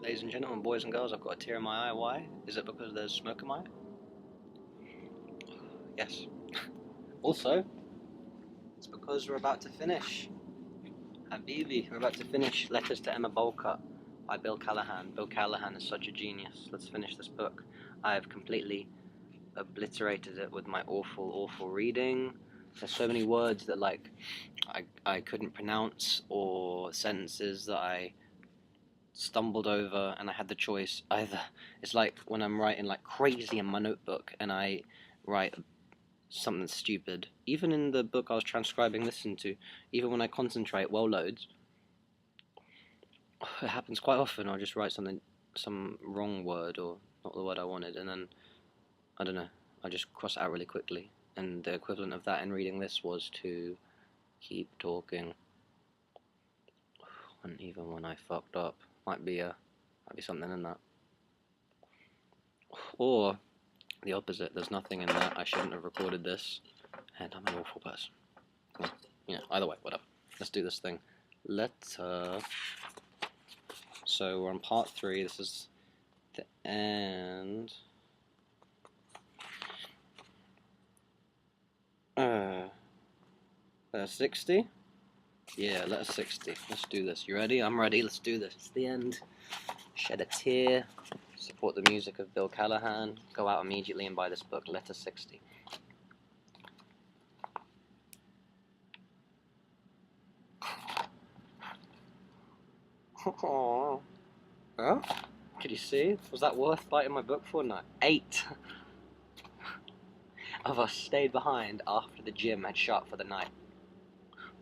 Ladies and gentlemen, boys and girls, I've got a tear in my eye. Why? Is it because there's smoke in my eye? Yes. Also, it's because we're about to finish. Habibi, we're about to finish Letters to Emma Bolcott by Bill Callahan. Bill Callahan is such a genius. Let's finish this book. I have completely obliterated it with my awful reading. There's so many words that I couldn't pronounce, or sentences that I stumbled over, and I had the choice either. It's like when I'm writing like crazy in my notebook and I write something stupid. Even in the book I was transcribing this into, even when I concentrate well loads, it happens quite often. I'll just write some wrong word or not the word I wanted, and then I don't know, I just cross it out really quickly. And the equivalent of that in reading this was to keep talking. And even when I fucked up, might be something in that. Or the opposite, there's nothing in that, I shouldn't have recorded this, and I'm an awful person. Well, either way, whatever. Let's do this thing. Letter. So we're on part 3, this is the end. 60? Yeah, letter 60. Let's do this. You ready? I'm ready, let's do this. It's the end. Shed a tear. Support the music of Bill Callahan. Go out immediately and buy this book, Letter 60. Huh? Could you see? Was that worth biting my book for? No. 8 of us stayed behind after the gym had shut for the night.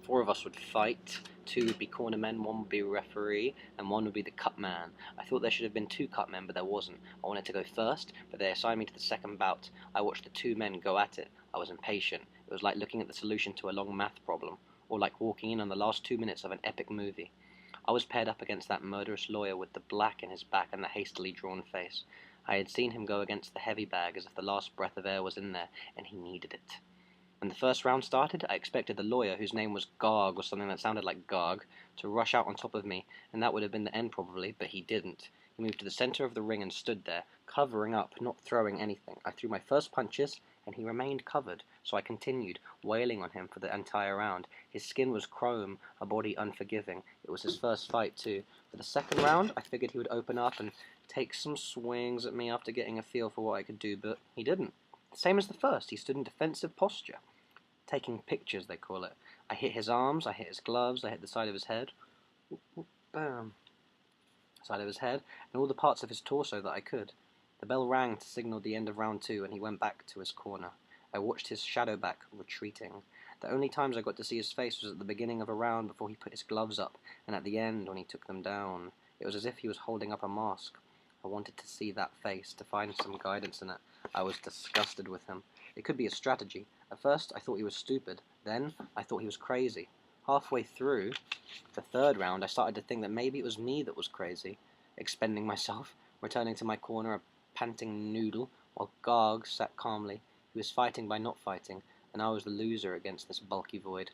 4 of us would fight. 2 would be cornermen, 1 would be a referee, and 1 would be the cut man. I thought there should have been 2 cut men, but there wasn't. I wanted to go first, but they assigned me to the second bout. I watched the 2 men go at it. I was impatient. It was like looking at the solution to a long math problem, or like walking in on the last 2 minutes of an epic movie. I was paired up against that murderous lawyer with the black in his back and the hastily drawn face. I had seen him go against the heavy bag as if the last breath of air was in there, and he needed it. When the first round started, I expected the lawyer, whose name was Garg or something that sounded like Garg, to rush out on top of me, and that would have been the end probably, but he didn't. He moved to the center of the ring and stood there, covering up, not throwing anything. I threw my first punches, and he remained covered, so I continued, wailing on him for the entire round. His skin was chrome, a body unforgiving. It was his first fight, too. For the second round, I figured he would open up and take some swings at me after getting a feel for what I could do, but he didn't. Same as the first, he stood in defensive posture. Taking pictures, they call it. I hit his arms, I hit his gloves, I hit the side of his head. Bam. Side of his head, and all the parts of his torso that I could. The bell rang to signal the end of round 2, and he went back to his corner. I watched his shadow back, retreating. The only times I got to see his face was at the beginning of a round before he put his gloves up, and at the end when he took them down. It was as if he was holding up a mask. I wanted to see that face, to find some guidance in it. I was disgusted with him. It could be a strategy. At first, I thought he was stupid. Then, I thought he was crazy. Halfway through the third round, I started to think that maybe it was me that was crazy. Expending myself, returning to my corner, a panting noodle, while Garg sat calmly. He was fighting by not fighting, and I was the loser against this bulky void.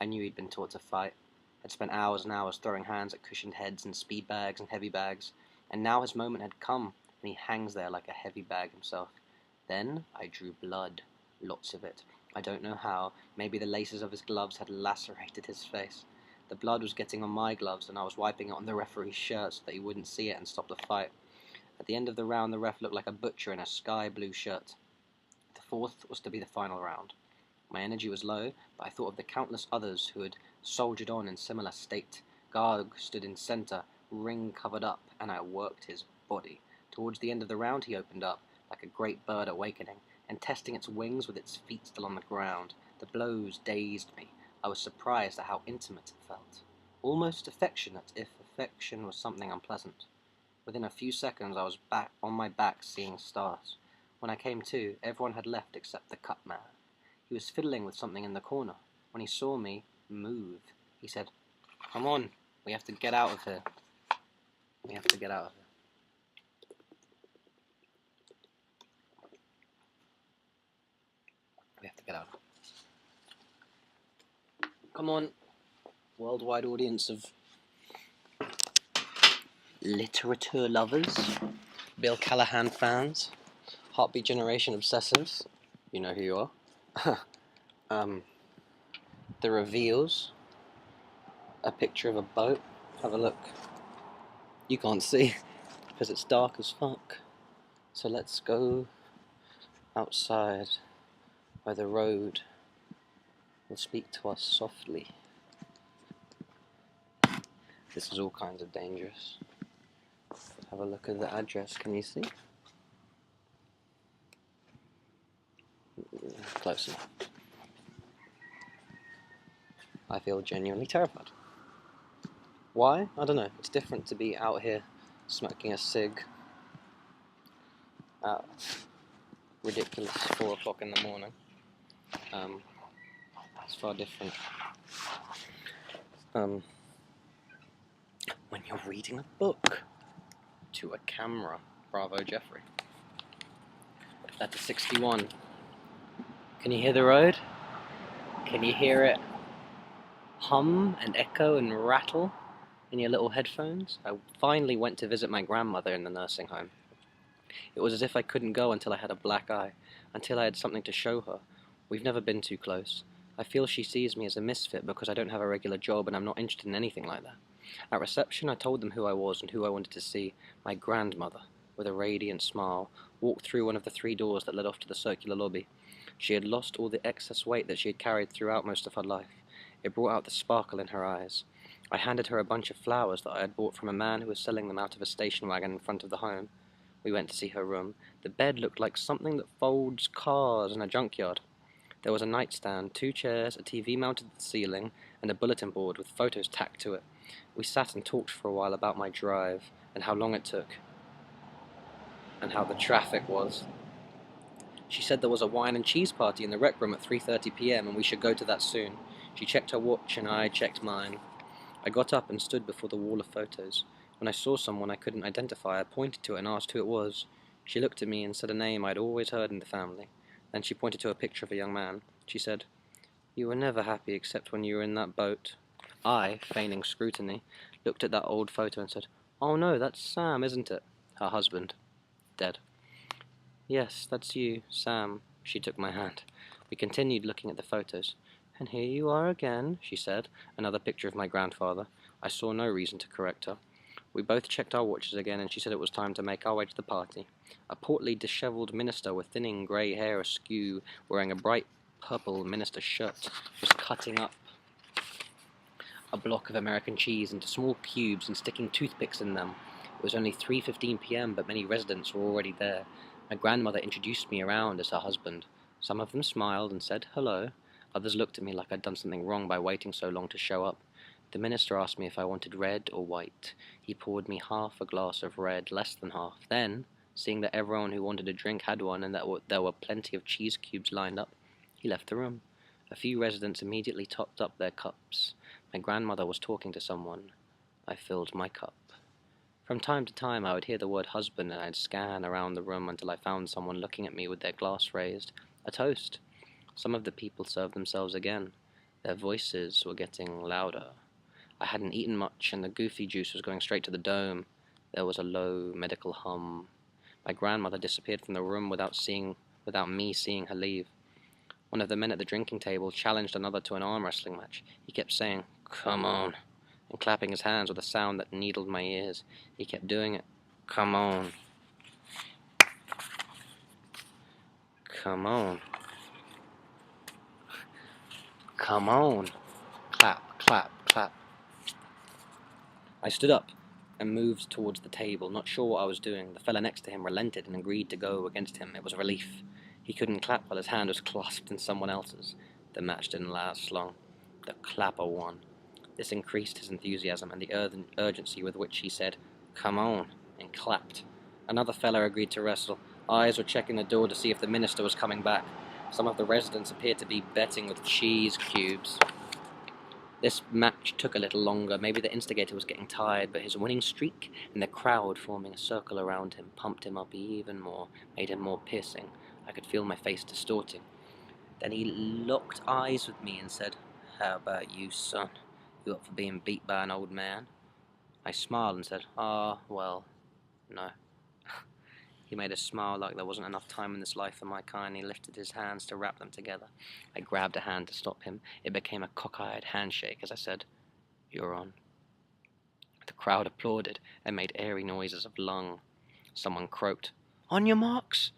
I knew he'd been taught to fight. Had spent hours and hours throwing hands at cushioned heads and speed bags and heavy bags, and now his moment had come, and he hangs there like a heavy bag himself. Then I drew blood, lots of it. I don't know how. Maybe the laces of his gloves had lacerated his face. The blood was getting on my gloves, and I was wiping it on the referee's shirt so that he wouldn't see it and stop the fight. At the end of the round, the ref looked like a butcher in a sky blue shirt. The fourth was to be the final round. My energy was low, but I thought of the countless others who had soldiered on in similar state. Garg stood in center, ring covered up, and I worked his body. Towards the end of the round, he opened up, like a great bird awakening, and testing its wings with its feet still on the ground. The blows dazed me. I was surprised at how intimate it felt. Almost affectionate, if affection was something unpleasant. Within a few seconds, I was back on my back seeing stars. When I came to, everyone had left except the cut man. He was fiddling with something in the corner. When he saw me move, he said, "Come on, we have to get out of here. We have to get out of here." We have to get out. Come on, worldwide audience of literature lovers, Bill Callahan fans, Heartbeat Generation obsessives, you know who you are. The reveals, a picture of a boat. Have a look. You can't see because it's dark as fuck. So let's go outside where the road will speak to us softly. This is all kinds of dangerous. Have a look at the address, can you see? Close enough. I feel genuinely terrified. Why? I don't know. It's different to be out here smoking a cig at ridiculous 4 o'clock in the morning. It's far different. When you're reading a book to a camera. Bravo, Jeffrey. That's a 61. Can you hear the road? Can you hear it hum and echo and rattle in your little headphones? I finally went to visit my grandmother in the nursing home. It was as if I couldn't go until I had a black eye, until I had something to show her. We've never been too close. I feel she sees me as a misfit because I don't have a regular job and I'm not interested in anything like that. At reception, I told them who I was and who I wanted to see. My grandmother, with a radiant smile, walked through one of the 3 doors that led off to the circular lobby. She had lost all the excess weight that she had carried throughout most of her life. It brought out the sparkle in her eyes. I handed her a bunch of flowers that I had bought from a man who was selling them out of a station wagon in front of the home. We went to see her room. The bed looked like something that folds cars in a junkyard. There was a nightstand, 2 chairs, a TV mounted to the ceiling, and a bulletin board with photos tacked to it. We sat and talked for a while about my drive, and how long it took, and how the traffic was. She said there was a wine and cheese party in the rec room at 3:30 p.m. and we should go to that soon. She checked her watch and I checked mine. I got up and stood before the wall of photos. When I saw someone I couldn't identify, I pointed to it and asked who it was. She looked at me and said a name I'd always heard in the family. Then she pointed to a picture of a young man. She said, "You were never happy except when you were in that boat." I, feigning scrutiny, looked at that old photo and said, "Oh no, that's Sam, isn't it?" Her husband. Dead. "Yes, that's you, Sam." She took my hand. We continued looking at the photos. "And here you are again," she said, another picture of my grandfather. I saw no reason to correct her. We both checked our watches again, and she said it was time to make our way to the party. A portly, dishevelled minister with thinning grey hair askew, wearing a bright purple minister shirt, was cutting up a block of American cheese into small cubes and sticking toothpicks in them. It was only 3:15 p.m., but many residents were already there. My grandmother introduced me around as her husband. Some of them smiled and said hello. Others looked at me like I'd done something wrong by waiting so long to show up. The minister asked me if I wanted red or white. He poured me half a glass of red, less than half. Then, seeing that everyone who wanted a drink had one and that there were plenty of cheese cubes lined up, he left the room. A few residents immediately topped up their cups. My grandmother was talking to someone. I filled my cup. From time to time I would hear the word husband and I'd scan around the room until I found someone looking at me with their glass raised. A toast. Some of the people served themselves again. Their voices were getting louder. I hadn't eaten much and the goofy juice was going straight to the dome. There was a low medical hum. My grandmother disappeared from the room without me seeing her leave. One of the men at the drinking table challenged another to an arm wrestling match. He kept saying, "Come on," and clapping his hands with a sound that needled my ears. He kept doing it. "Come on. Come on. Come on." Clap, clap, clap. I stood up and moved towards the table, not sure what I was doing. The fella next to him relented and agreed to go against him. It was a relief. He couldn't clap while his hand was clasped in someone else's. The match didn't last long. The clapper won. This increased his enthusiasm and the urgency with which he said, "Come on," and clapped. Another fella agreed to wrestle. Eyes were checking the door to see if the minister was coming back. Some of the residents appeared to be betting with cheese cubes. This match took a little longer. Maybe the instigator was getting tired, but his winning streak and the crowd forming a circle around him pumped him up even more, made him more piercing. I could feel my face distorting. Then he locked eyes with me and said, "How about you, son? You up for being beat by an old man?" I smiled and said, "Ah, well, no." He made a smile like there wasn't enough time in this life for my kind. He lifted his hands to wrap them together. I grabbed a hand to stop him. It became a cockeyed handshake as I said, "You're on." The crowd applauded and made airy noises of lung. Someone croaked, "On your marks!"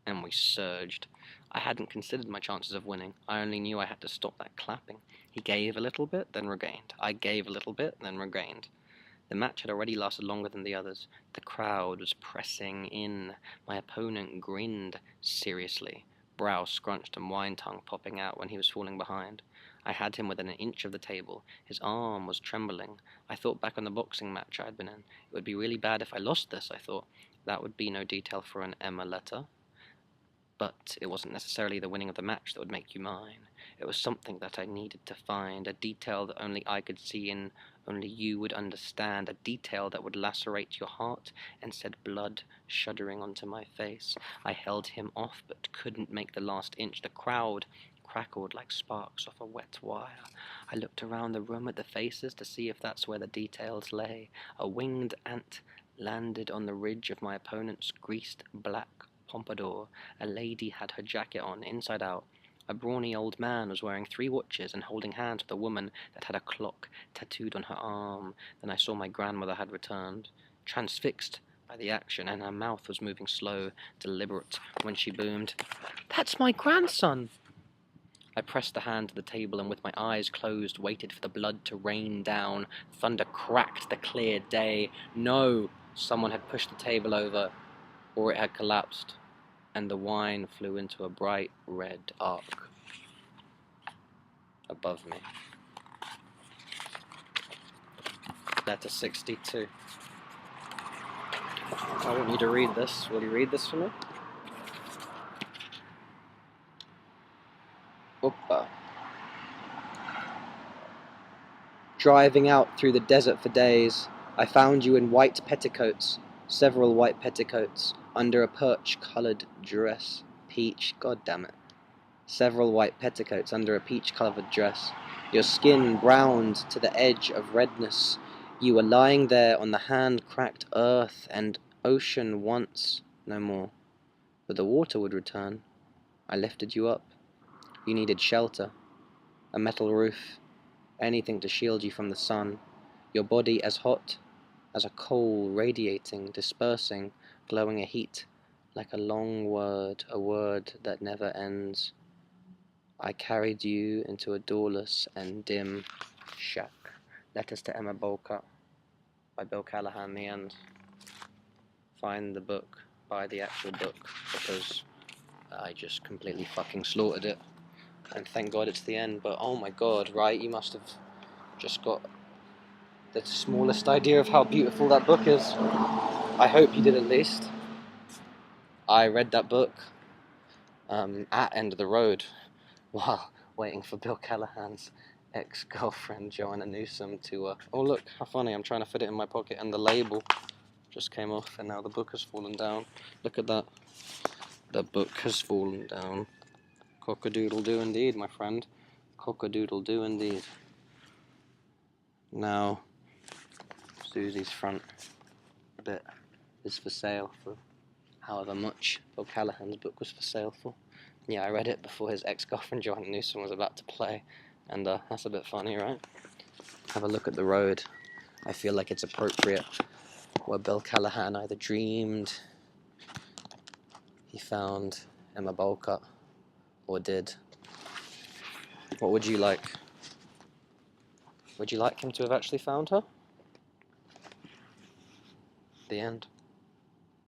and we surged. I hadn't considered my chances of winning. I only knew I had to stop that clapping. He gave a little bit, then regained. I gave a little bit, then regained. The match had already lasted longer than the others. The crowd was pressing in. My opponent grinned seriously, brow scrunched and wine tongue popping out when he was falling behind. I had him within an inch of the table. His arm was trembling. I thought back on the boxing match I had been in. It would be really bad if I lost this, I thought. That would be no detail for an Emma letter. But it wasn't necessarily the winning of the match that would make you mine. It was something that I needed to find, a detail that only I could see and only you would understand, a detail that would lacerate your heart and send blood shuddering onto my face. I held him off but couldn't make the last inch. The crowd crackled like sparks off a wet wire. I looked around the room at the faces to see if that's where the details lay. A winged ant landed on the ridge of my opponent's greased black pompadour. A lady had her jacket on, inside out. A brawny old man was wearing 3 watches and holding hands with a woman that had a clock tattooed on her arm. Then I saw my grandmother had returned, transfixed by the action, and her mouth was moving slow, deliberate, when she boomed, "That's my grandson!" I pressed the hand to the table and with my eyes closed waited for the blood to rain down. Thunder cracked the clear day. No! Someone had pushed the table over, or it had collapsed, and the wine flew into a bright red arc above me. Letter 62. I want you to read this. Will you read this for me? Oppa. Driving out through the desert for days, I found you in white petticoats, several white petticoats, under a peach-coloured dress. Peach, god damn it. Several white petticoats under a peach-coloured dress. Your skin browned to the edge of redness. You were lying there on the hand-cracked earth and ocean once, no more. But the water would return. I lifted you up. You needed shelter, a metal roof, anything to shield you from the sun. Your body as hot as a coal, radiating, dispersing, glowing a heat, like a long word, a word that never ends. I carried you into a doorless and dim shack. Letters to Emma Boca by Bill Callahan, the end. Find the book, buy the actual book, because I just completely fucking slaughtered it. And thank God it's the end, but oh my God, right, you must have just got the smallest idea of how beautiful that book is. I hope you did at least. I read that book at End of the Road while waiting for Bill Callahan's ex-girlfriend Joanna Newsom to oh look, how funny, I'm trying to fit it in my pocket and the label just came off and now the book has fallen down. Look at that. The book has fallen down. Cock-a-doodle-doo indeed, my friend. Cock-a-doodle-doo indeed. Now, Susie's front bit is for sale for however much Bill Callahan's book was for sale for. Yeah, I read it before his ex-girlfriend Joanna Newsom was about to play, and that's a bit funny, right? Have a look at the road. I feel like it's appropriate where Bill Callahan either dreamed he found Emma Boca or did. What would you like? Would you like him to have actually found her? The end.